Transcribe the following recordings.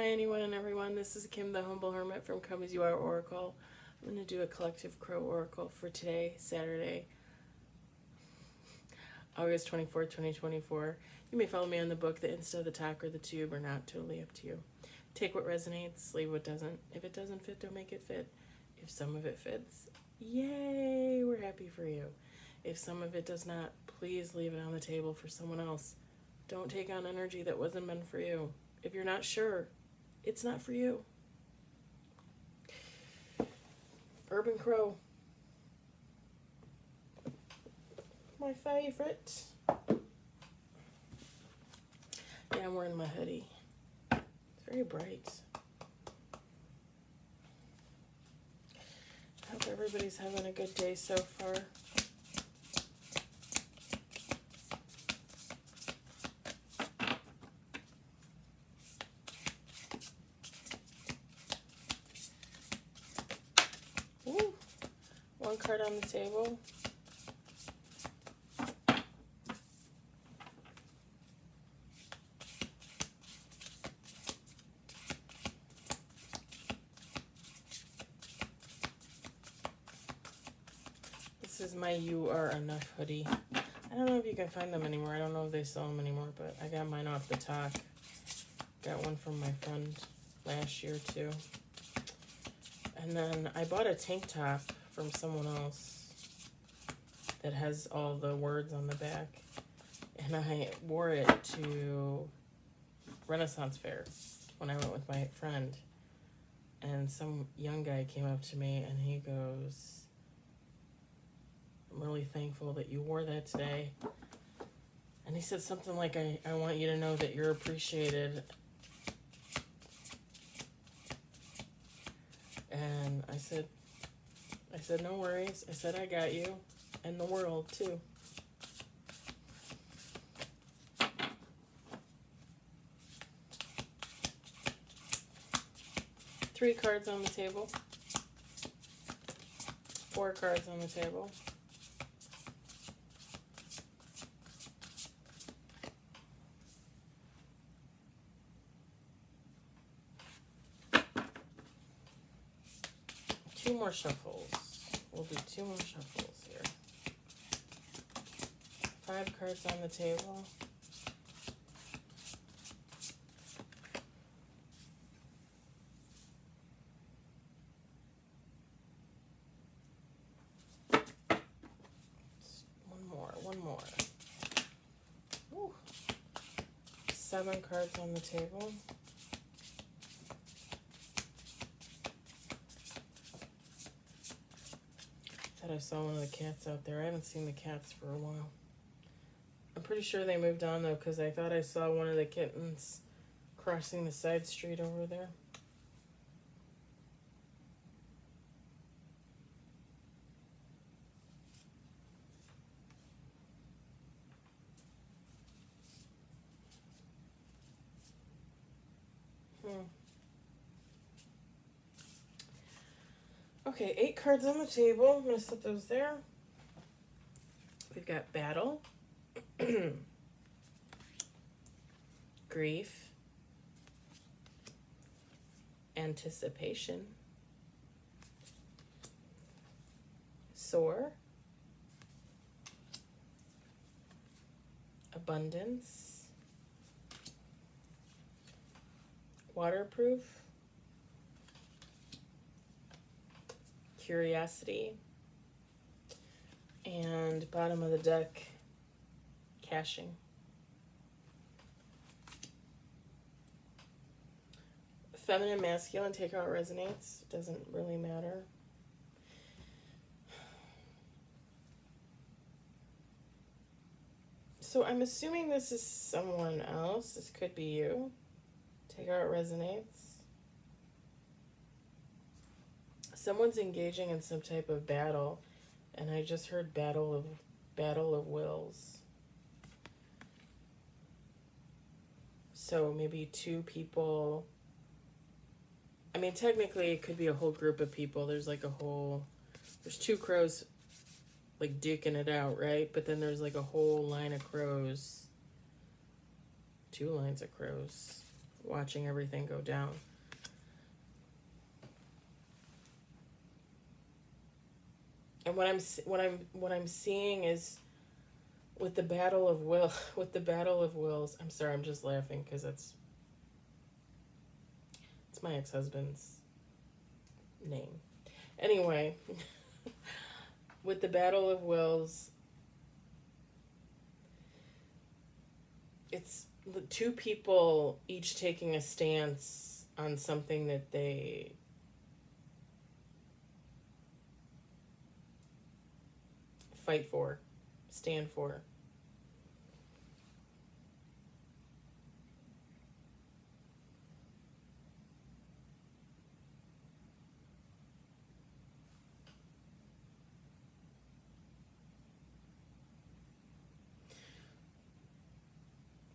anyone and everyone. This is Kim the Humble Hermit from Come As You Are Oracle. I'm going to do a collective crow oracle for today, Saturday, August 24th, 2024. You may follow me on the book, the Insta, the talk, or the tube, or not. Totally up to you. Take what resonates, leave what doesn't. If it doesn't fit, don't make it fit. If some of it fits, yay, we're happy for you. If some of it does not, please leave it on the table for someone else. Don't take on energy that wasn't meant for you. If you're not sure, it's not for you. Urban Crow. My favorite. Yeah, I'm wearing my hoodie. It's very bright. I hope everybody's having a good day so far. Ooh, one card on the table. This is my You Are Enough hoodie. I don't know if you can find them anymore. I don't know if they sell them anymore, but I got mine off the talk. Got one from my friend last year too. And then I bought a tank top from someone else that has all the words on the back. And I wore it to Renaissance Fair when I went with my friend. And some young guy came up to me and he goes, "I'm really thankful that you wore that today." And he said something like, I want you to know that you're appreciated. And I said, no worries. I said, I got you and the world too. Three cards on the table. 4 cards on the table. Two more shuffles. We'll do 2 more shuffles here. 5 cards on the table. One more. Ooh. 7 cards on the table. I saw one of the cats out there. I haven't seen the cats for a while. I'm pretty sure they moved on though, because I thought I saw one of the kittens crossing the side street over there. Okay, 8 cards on the table. I'm going to set those there. We've got battle, grief, anticipation, soar, abundance, waterproof, curiosity, and bottom of the deck, caching. Feminine, masculine, take how it resonates. Doesn't really matter. So I'm assuming this is someone else. This could be you. Take how it resonates. Someone's engaging in some type of battle, and I just heard battle of wills. So maybe 2 people. I mean, technically it could be a whole group of people. There's 2 crows like duking it out, right? But then there's like a whole line of crows. 2 lines of crows. watching everything go down. And what I'm seeing is with the battle of wills. I'm sorry, I'm just laughing because it's my ex-husband's name. Anyway, with the battle of wills, it's the two people each taking a stance on something that they fight for, stand for.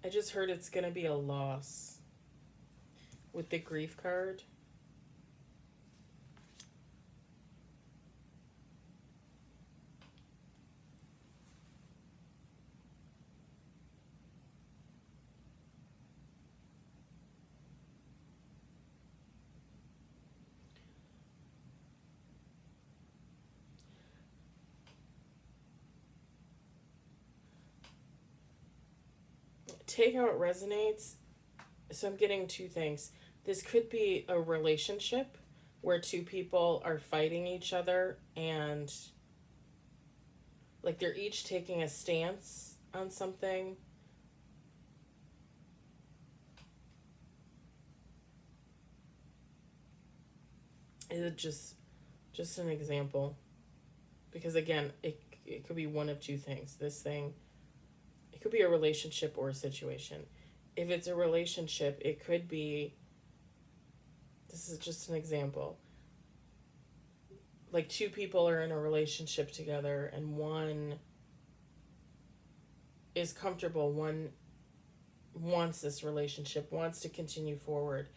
I just heard it's going to be a loss with the grief card. Take how it resonates. So I'm getting two things. This could be a relationship where two people are fighting each other and like they're each taking a stance on something. It just an example. Because again, it could be one of two things. This thing, it could be a relationship or a situation. If it's a relationship, it could be, this is just an example. Like two people are in a relationship together and one is comfortable, one wants this relationship, wants to continue forward,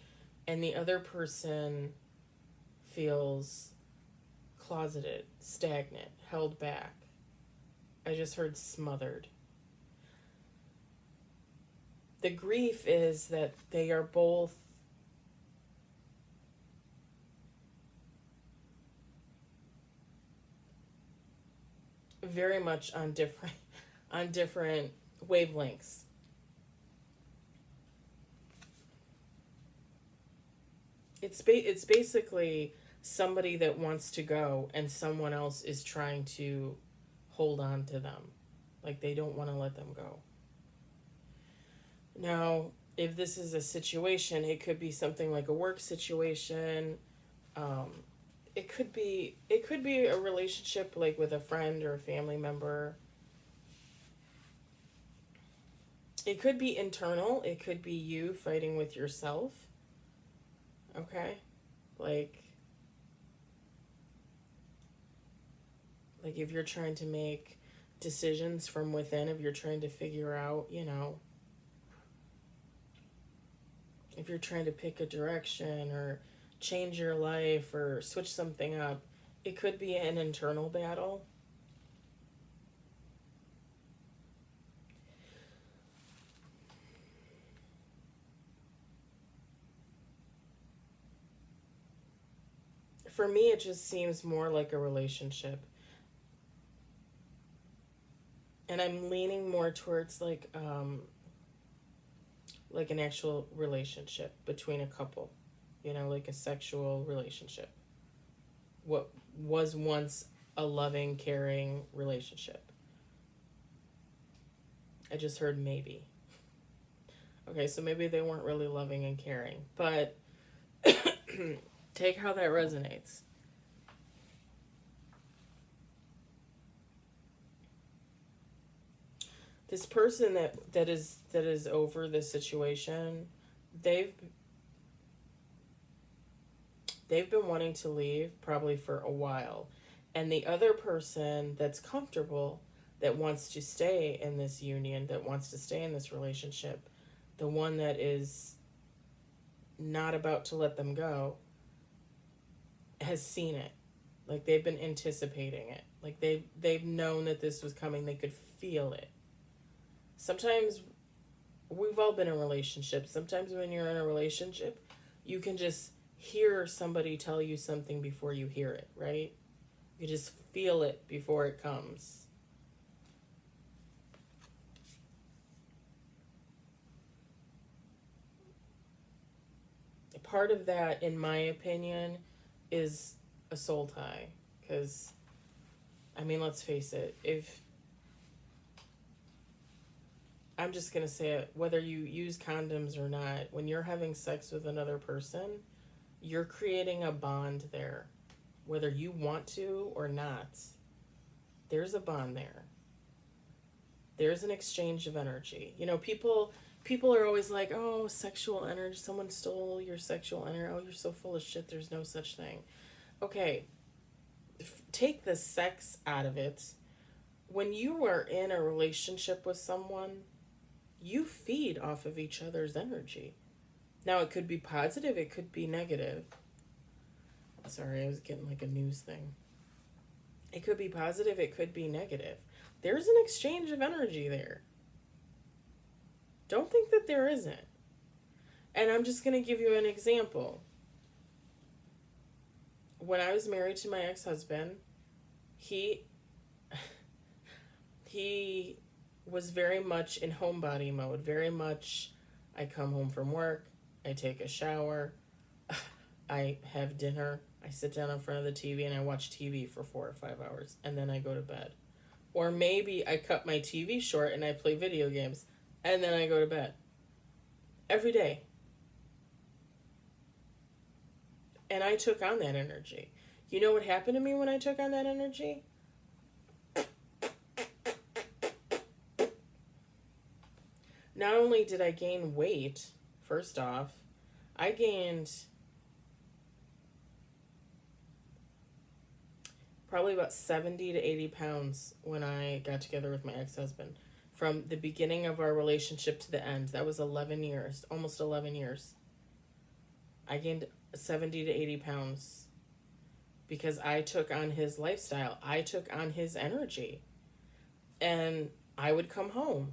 and the other person feels closeted, stagnant, held back. I just heard smothered. The grief is that they are both very much on different wavelengths. It's basically somebody that wants to go and someone else is trying to hold on to them. Like they don't want to let them go. Now, if this is a situation, it could be something like a work situation. It could be a relationship like with a friend or a family member. It could be internal. It could be you fighting with yourself. Okay? Like if you're trying to make decisions from within, if you're trying to figure out, if you're trying to pick a direction or change your life or switch something up, it could be an internal battle. For me, it just seems more like a relationship. And I'm leaning more towards like an actual relationship between a couple, like a sexual relationship. What was once a loving, caring relationship. I just heard maybe. Okay, so maybe they weren't really loving and caring, but take how that resonates. This person that is over this situation, they've been wanting to leave probably for a while, and the other person that's comfortable, that wants to stay in this union, that wants to stay in this relationship, the one that is not about to let them go, has seen it. Like they've been anticipating it. Like they've known that this was coming. They could feel it. Sometimes we've all been in relationships. Sometimes when you're in a relationship, you can just hear somebody tell you something before you hear it, right? You just feel it before it comes. Part of that, in my opinion, is a soul tie. Because, I mean, let's face it, if I'm just going to say it, whether you use condoms or not, when you're having sex with another person, you're creating a bond there. Whether you want to or not, there's a bond there. There's an exchange of energy. You know, people are always like, "Oh, sexual energy, someone stole your sexual energy. Oh, you're so full of shit. There's no such thing." Okay, take the sex out of it. When you are in a relationship with someone, you feed off of each other's energy. Now, it could be positive, it could be negative. Sorry, I was getting like a news thing. It could be positive, it could be negative. There's an exchange of energy there. Don't think that there isn't. And I'm just going to give you an example. When I was married to my ex-husband, he was very much in homebody mode. Very much, I come home from work, I take a shower, I have dinner, I sit down in front of the TV and I watch TV for 4 or 5 hours, and then I go to bed. Or maybe I cut my TV short and I play video games, and then I go to bed. Every day. And I took on that energy. You know what happened to me when I took on that energy? Not only did I gain weight, first off, I gained probably about 70 to 80 pounds when I got together with my ex-husband. From the beginning of our relationship to the end, that was 11 years, almost 11 years. I gained 70 to 80 pounds because I took on his lifestyle. I took on his energy. And I would come home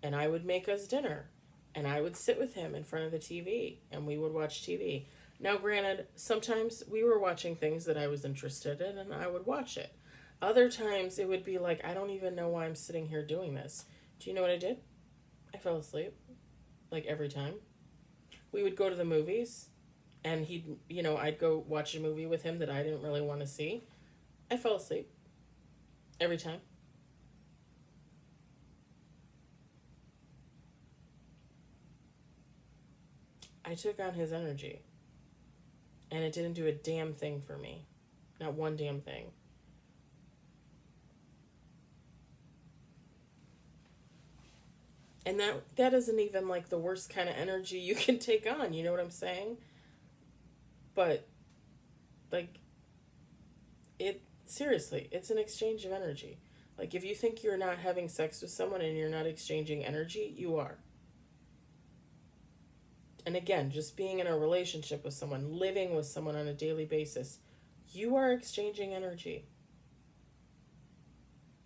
and I would make us dinner and I would sit with him in front of the TV and we would watch TV. Now, granted, sometimes we were watching things that I was interested in and I would watch it. Other times it would be like, I don't even know why I'm sitting here doing this. Do you know what I did? I fell asleep. Like every time. We would go to the movies and I'd go watch a movie with him that I didn't really want to see. I fell asleep. Every time. I took on his energy. And it didn't do a damn thing for me. Not one damn thing. And that isn't even like the worst kind of energy you can take on, you know what I'm saying? But like seriously, it's an exchange of energy. Like if you think you're not having sex with someone and you're not exchanging energy, you are. And again, just being in a relationship with someone, living with someone on a daily basis, you are exchanging energy.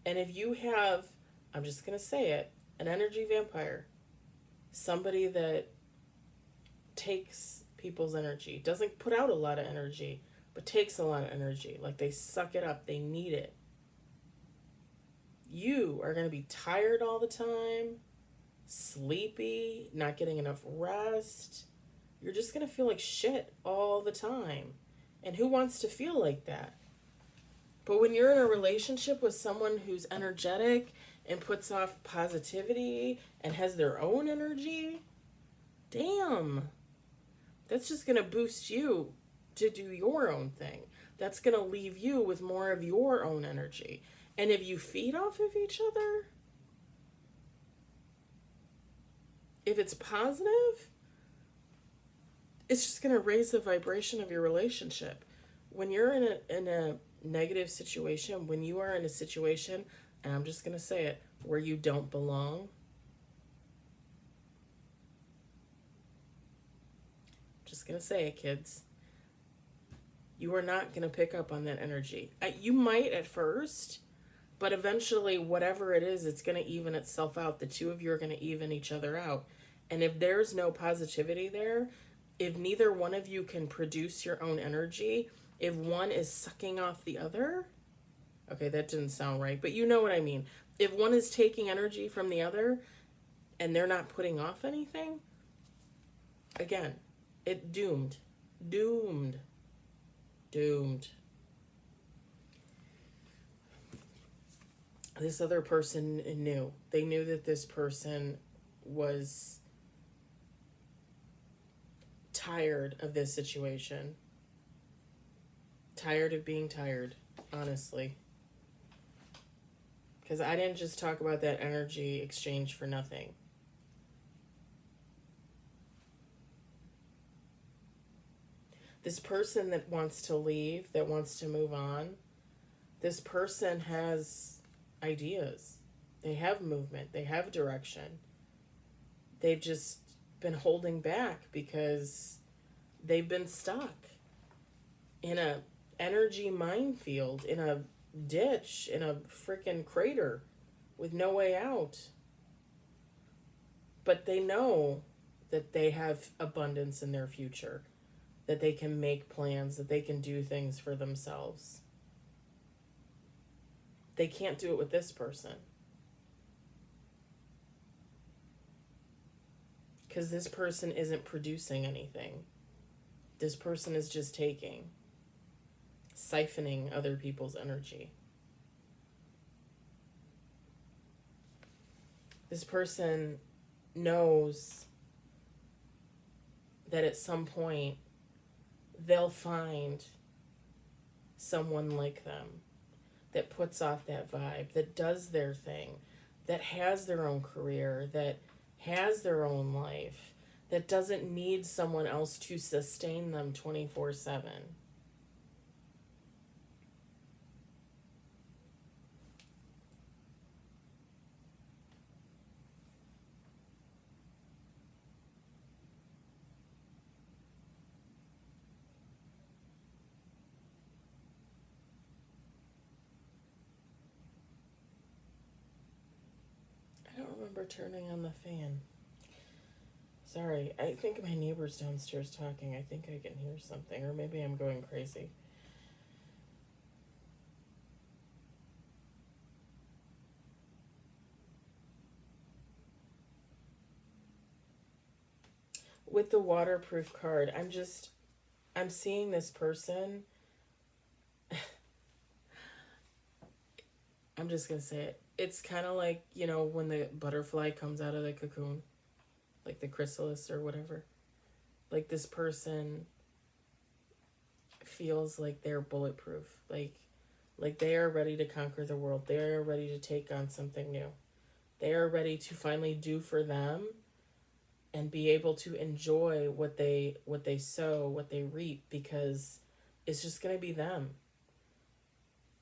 And if you have, I'm just going to say it, an energy vampire, somebody that takes people's energy, doesn't put out a lot of energy, but takes a lot of energy, like they suck it up, they need it. You are going to be tired all the time, sleepy, not getting enough rest. You're just going to feel like shit all the time. And who wants to feel like that? But when you're in a relationship with someone who's energetic and puts off positivity and has their own energy, damn, that's just going to boost you to do your own thing. That's going to leave you with more of your own energy. And if you feed off of each other, if it's positive, it's just going to raise the vibration of your relationship. When you're in a negative situation, when you are in a situation, and I'm just going to say it, where you don't belong, just going to say it, kids, you are not going to pick up on that energy. You might at first, But eventually, whatever it is, it's going to even itself out. The two of you are going to even each other out. And if there's no positivity there, if neither one of you can produce your own energy, if one is sucking off the other, okay, that didn't sound right, but you know what I mean. If one is taking energy from the other and they're not putting off anything, again, it doomed. Doomed. Doomed. This other person knew. They knew that this person was tired of this situation. Tired of being tired, honestly. Because I didn't just talk about that energy exchange for nothing. This person that wants to leave, that wants to move on, this person has ideas. They have movement. They have direction. They've just been holding back because they've been stuck in a energy minefield, in a ditch, in a freaking crater with no way out. But they know that they have abundance in their future, that they can make plans, that they can do things for themselves. They can't do it with this person. Because this person isn't producing anything. This person is just taking, siphoning other people's energy. This person knows that at some point they'll find someone like them that puts off that vibe, that does their thing, that has their own career, that has their own life, that doesn't need someone else to sustain them 24/7. I don't remember turning on the fan. Sorry, I think my neighbor's downstairs talking. I think I can hear something, or maybe I'm going crazy. With the waterproof card, I'm seeing this person. I'm just going to say it. It's kind of like, when the butterfly comes out of the cocoon, like the chrysalis or whatever. Like this person feels like they're bulletproof. Like they are ready to conquer the world. They are ready to take on something new. They are ready to finally do for them and be able to enjoy what they sow, what they reap, because it's just going to be them.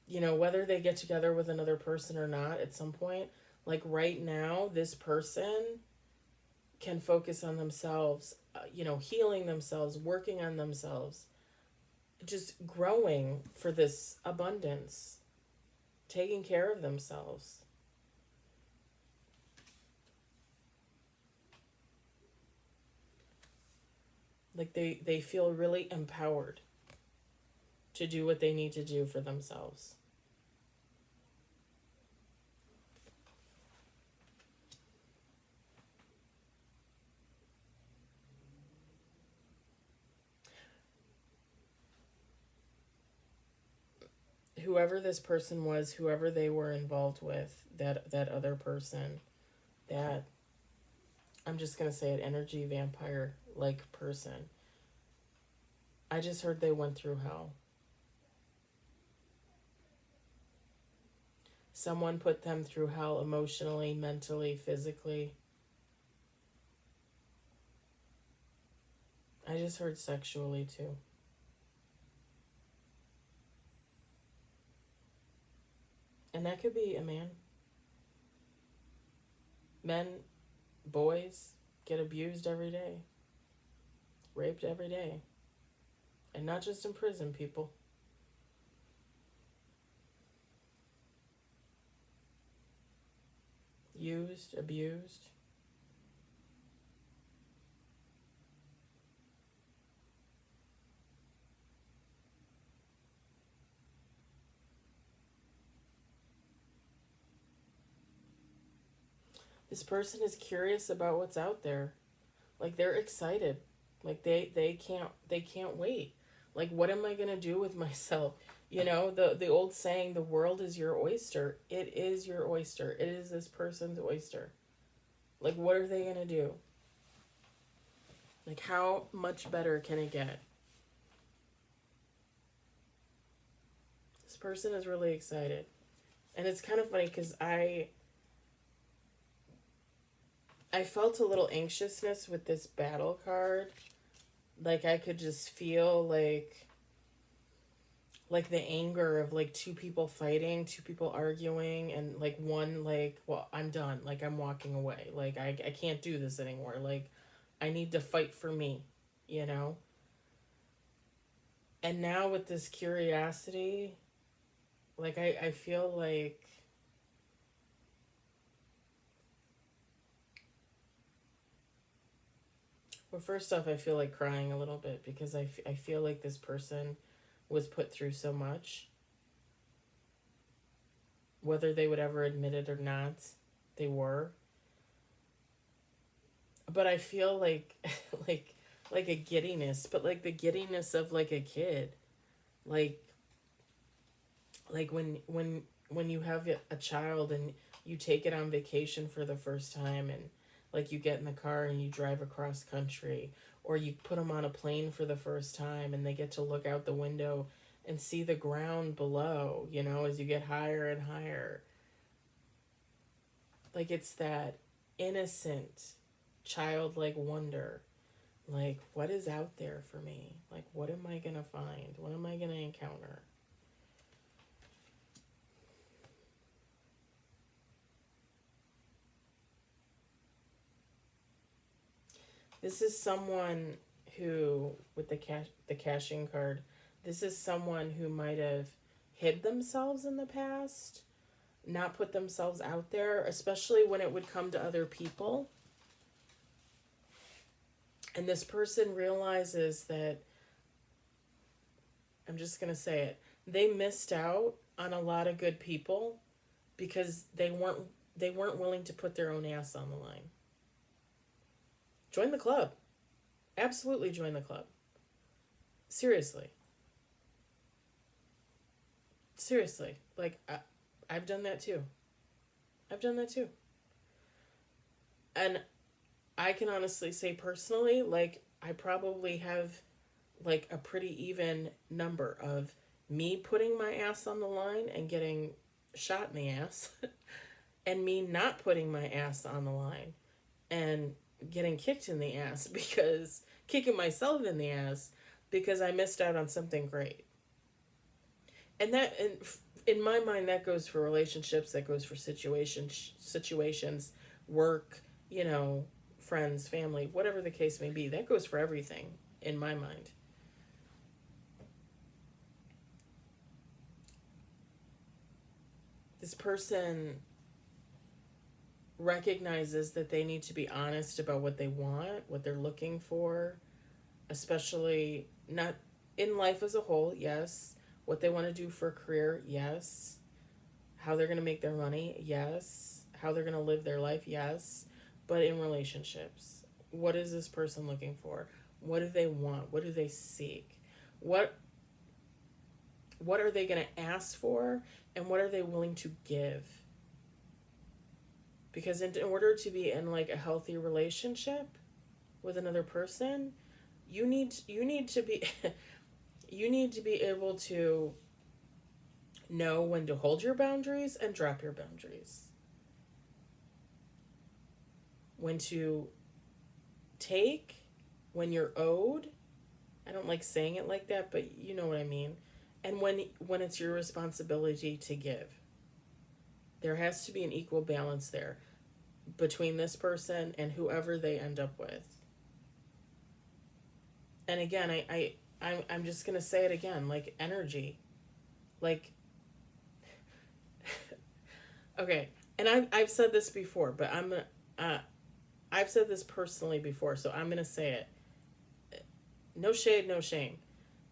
Whether they get together with another person or not at some point, like right now, this person can focus on themselves, healing themselves, working on themselves, just growing for this abundance, taking care of themselves. Like they feel really empowered to do what they need to do for themselves. Whoever this person was, whoever they were involved with, that other person, that, I'm just going to say it, energy vampire like person, I just heard they went through hell. Someone put them through hell emotionally, mentally, physically. I just heard sexually too. And that could be a man. Men, boys get abused every day, raped every day. And not just in prison, people. used, abused. This person is curious about what's out there. Like they're excited. Like they can't wait. Like what am I going to do with myself? You know, the old saying, the world is your oyster. It is your oyster. It is this person's oyster. Like what are they going to do? Like how much better can it get? This person is really excited. And it's kind of funny cuz I felt a little anxiousness with this battle card. Like I could just feel like the anger of like two people fighting, two people arguing, and like one like, well, I'm done. Like I'm walking away. Like I can't do this anymore. Like I need to fight for me, you know? And now with this curiosity, like I feel like, well, first off, I feel like crying a little bit because I feel like this person was put through so much. Whether they would ever admit it or not, they were. But I feel like like like a giddiness, but like the giddiness of like a kid. Like when you have a child and you take it on vacation for the first time, and like you get in the car and you drive across country, or you put them on a plane for the first time and they get to look out the window and see the ground below, you know, as you get higher and higher. Like it's that innocent childlike wonder. Like what is out there for me? Like what am I going to find? What am I going to encounter? This is someone who, with the cashing card, this is someone who might have hid themselves in the past, not put themselves out there, especially when it would come to other people. And this person realizes that, I'm just going to say it, they missed out on a lot of good people because they weren't willing to put their own ass on the line. Join the club. Absolutely join the club. Seriously. Seriously. Like, I've done that too. I've done that too. And I can honestly say personally, like, I probably have, like, a pretty even number of me putting my ass on the line and getting shot in the ass, and me not putting my ass on the line and getting kicked in the ass because kicking myself in the ass because I missed out on something great. And that, and in my mind, that goes for relationships, that goes for situations, work, you know, friends, family, whatever the case may be. That goes for everything in my mind. This person recognizes that they need to be honest about what they want, what they're looking for, especially not in life as a whole, yes. What they want to do for a career, yes. How they're going to make their money, yes. How they're going to live their life, yes. But in relationships, what is this person looking for? What do they want? What do they seek? What what are they going to ask for, and what are they willing to give? Because in order to be in like a healthy relationship with another person, you need to be you need to be able to know when to hold your boundaries and drop your boundaries. When to take when you're owed. I don't like saying it like that, but you know what I mean. And when it's your responsibility to give. There has to be an equal balance there between this person and whoever they end up with. And again, I'm just gonna say it again, like energy. Like okay, And I've said this before, but uh, I've said this personally before, so I'm gonna say it. No shade, no shame.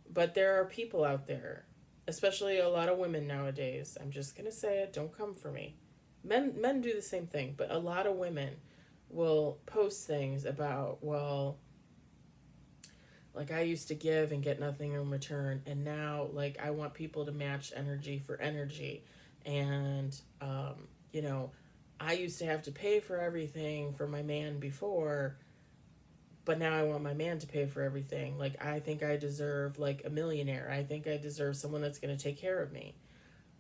But there are people out there, especially a lot of women nowadays. I'm just gonna say it. Don't come for me. Men do the same thing, but a lot of women will post things about, well, like I used to give and get nothing in return, and now like I want people to match energy for energy, and you know, I used to have to pay for everything for my man before, but now I want my man to pay for everything. Like I think I deserve like a millionaire. I think I deserve someone that's going to take care of me.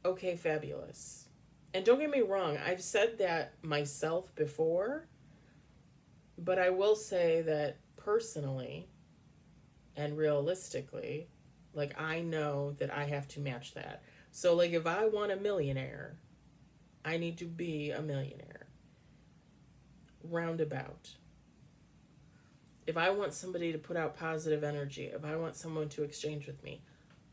Okay, fabulous. And don't get me wrong, I've said that myself before, but I will say that personally and realistically, like I know that I have to match that. So like if I want a millionaire, I need to be a millionaire. Roundabout. If I want somebody to put out positive energy, if I want someone to exchange with me,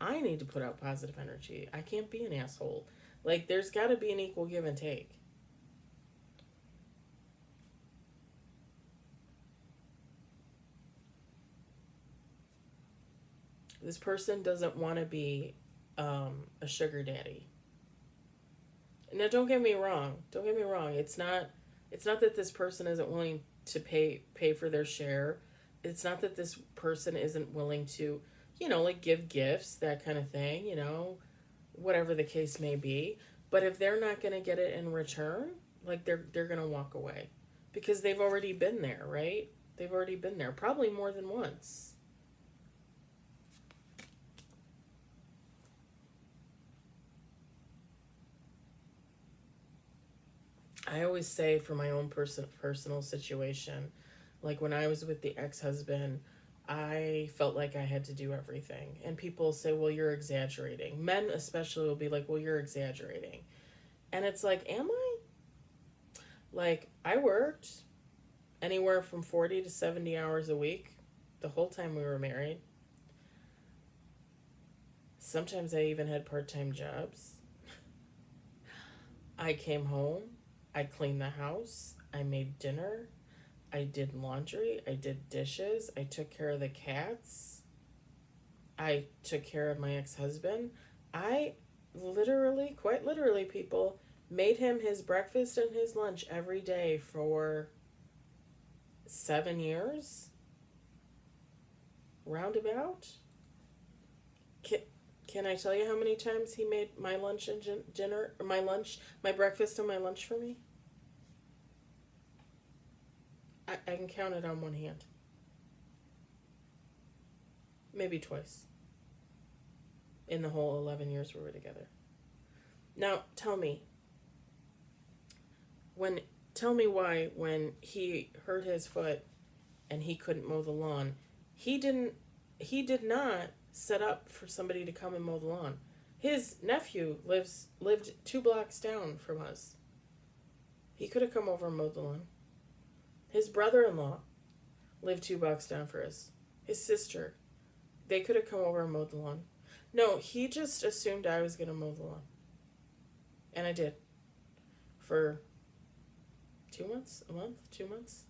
I need to put out positive energy. I can't be an asshole. Like there's got to be an equal give and take. This person doesn't want to be a sugar daddy. Now, don't get me wrong. Don't get me wrong. It's not. It's not that this person isn't willing to pay for their share. It's not that this person isn't willing to, like give gifts, that kind of thing. Whatever the case may be. But if they're not going to get it in return, like they're going to walk away, because they've already been there, right? They've already been there, probably more than once. I always say for my own personal situation, like when I was with the ex-husband, I felt like I had to do everything. And people say, "Well, you're exaggerating." Men especially will be like, "Well, you're exaggerating." And it's like, "Am I?" Like I worked anywhere from 40 to 70 hours a week the whole time we were married. Sometimes I even had part-time jobs. I came home, I cleaned the house, I made dinner, I did laundry, I did dishes, I took care of the cats, I took care of my ex husband. I literally, quite literally, people, made him his breakfast and his lunch every day for 7 years, roundabout. Can, can I tell you how many times he made my lunch and dinner, or my breakfast and my lunch for me? I can count it on one hand. Maybe twice in the whole 11 years we were together. Now, when tell me why when he hurt his foot and he couldn't mow the lawn, he didn't he did not set up for somebody to come and mow the lawn. His nephew lived 2 blocks down from us. He could have come over and mowed the lawn. His brother-in-law lived 2 blocks down for us. His sister, they could have come over and mowed the lawn. No, he just assumed I was going to mow the lawn. And I did. For 2 months? A month? 2 months?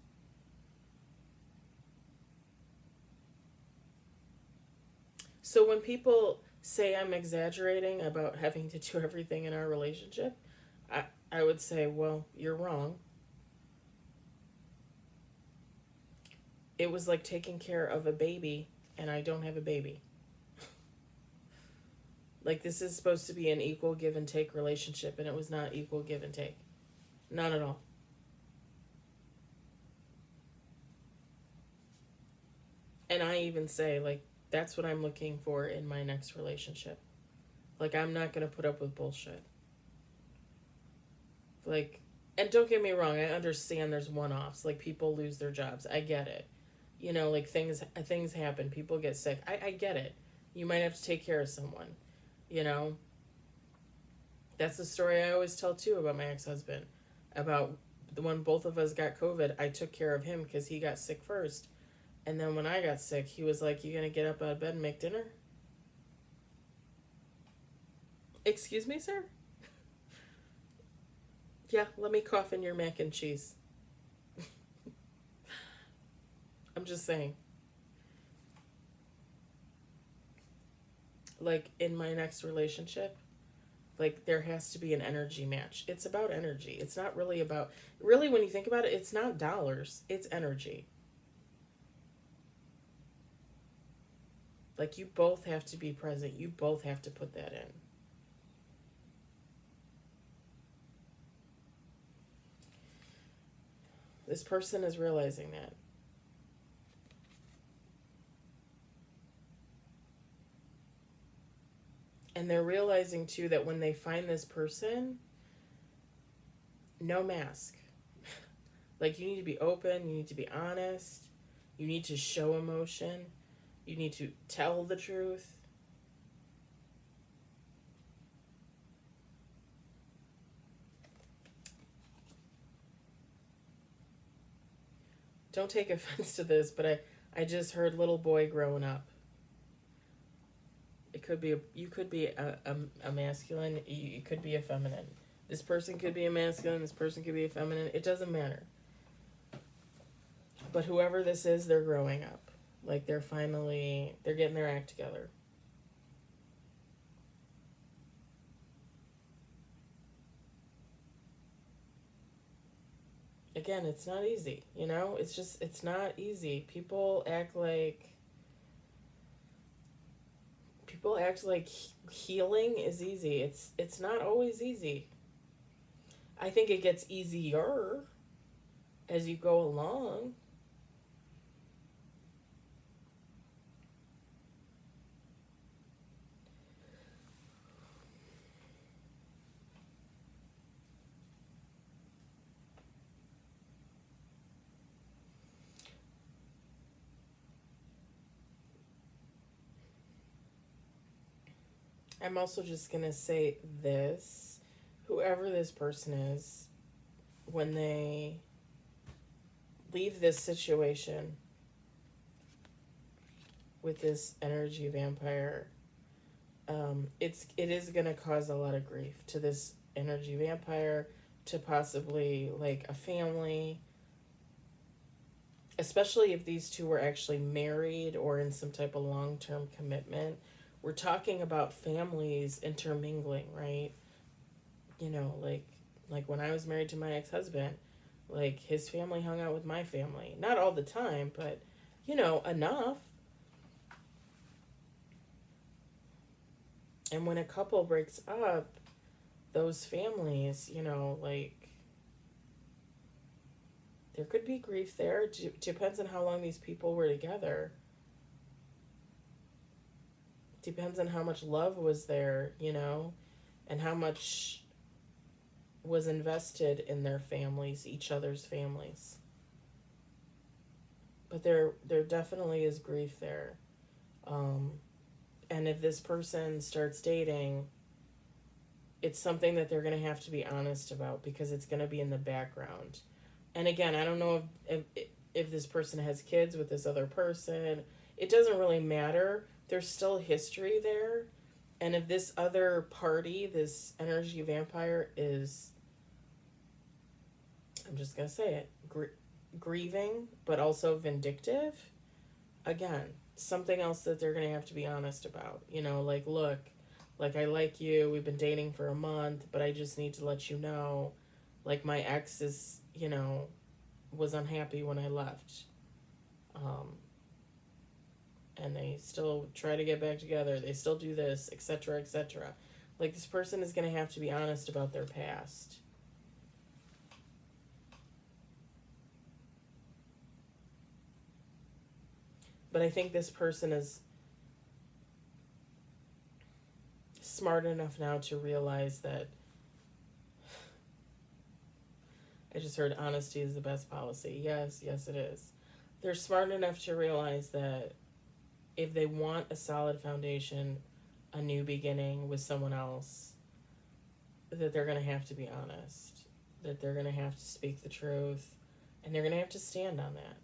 So when people say I'm exaggerating about having to do everything in our relationship, I would say, well, you're wrong. It was like taking care of a baby, and I don't have a baby. Like, this is supposed to be an equal give and take relationship, and it was not equal give and take. Not at all. And I even say, like, that's what I'm looking for in my next relationship. Like, I'm not going to put up with bullshit. Like, and don't get me wrong, I understand there's one-offs. Like, people lose their jobs. I get it. Like, things happen. People get sick. I get it. You might have to take care of someone. You know? That's the story I always tell, too, about my ex-husband. About when both of us got COVID, I took care of him because he got sick first. And then when I got sick, he was like, "You gonna get up out of bed and make dinner?" Excuse me, sir? Yeah, let me cough in your mac and cheese. I'm just saying. Like, in my next relationship, like, there has to be an energy match. It's about energy. It's not really about, really, when you think about it, it's not dollars, it's energy. Like, you both have to be present. You both have to put that in. This person is realizing that. And they're realizing, too, that when they find this person, no mask. Like, you need to be open, you need to be honest, you need to show emotion, you need to tell the truth. Don't take offense to this, but I just heard little boy growing up. It could be you could be a masculine, you could be a feminine. This person could be a masculine, this person could be a feminine. It doesn't matter. But whoever this is, they're growing up. Like, they're getting their act together. Again, it's not easy, you know? It's not easy. People act like healing is easy. It's not always easy. I think it gets easier as you go along. I'm also just going to say this. Whoever this person is, when they leave this situation with this energy vampire, it is going to cause a lot of grief to this energy vampire, to possibly like a family, especially if these two were actually married or in some type of long-term commitment. We're talking about families intermingling, right? You know, like when I was married to my ex-husband, like his family hung out with my family. Not all the time, but you know, enough. And when a couple breaks up, those families, you know, like there could be grief there. Depends on how long these people were together. Depends on how much love was there, you know, and how much was invested in their families, each other's families. But there definitely is grief there. And if this person starts dating, it's something that they're going to have to be honest about, because it's going to be in the background. And again, I don't know if this person has kids with this other person. It doesn't really matter. There's still history there. And if this other party, this energy vampire, is, I'm just going to say it, grieving, but also vindictive, again, something else that they're going to have to be honest about. You know, like, look, like, I like you, we've been dating for a month, but I just need to let you know, like, my ex is, you know, was unhappy when I left. And they still try to get back together. They still do this, etc., etc. Like, this person is going to have to be honest about their past. But I think this person is smart enough now to realize that, I just heard honesty is the best policy. Yes, it is. They're smart enough to realize that if they want a solid foundation, a new beginning with someone else, that they're going to have to be honest, that they're going to have to speak the truth, and they're going to have to stand on that.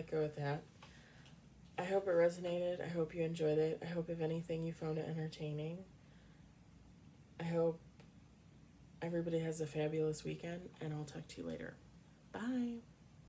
let go with that. I hope it resonated. I hope you enjoyed it. I hope, if anything, you found it entertaining. I hope everybody has a fabulous weekend, and I'll talk to you later. Bye.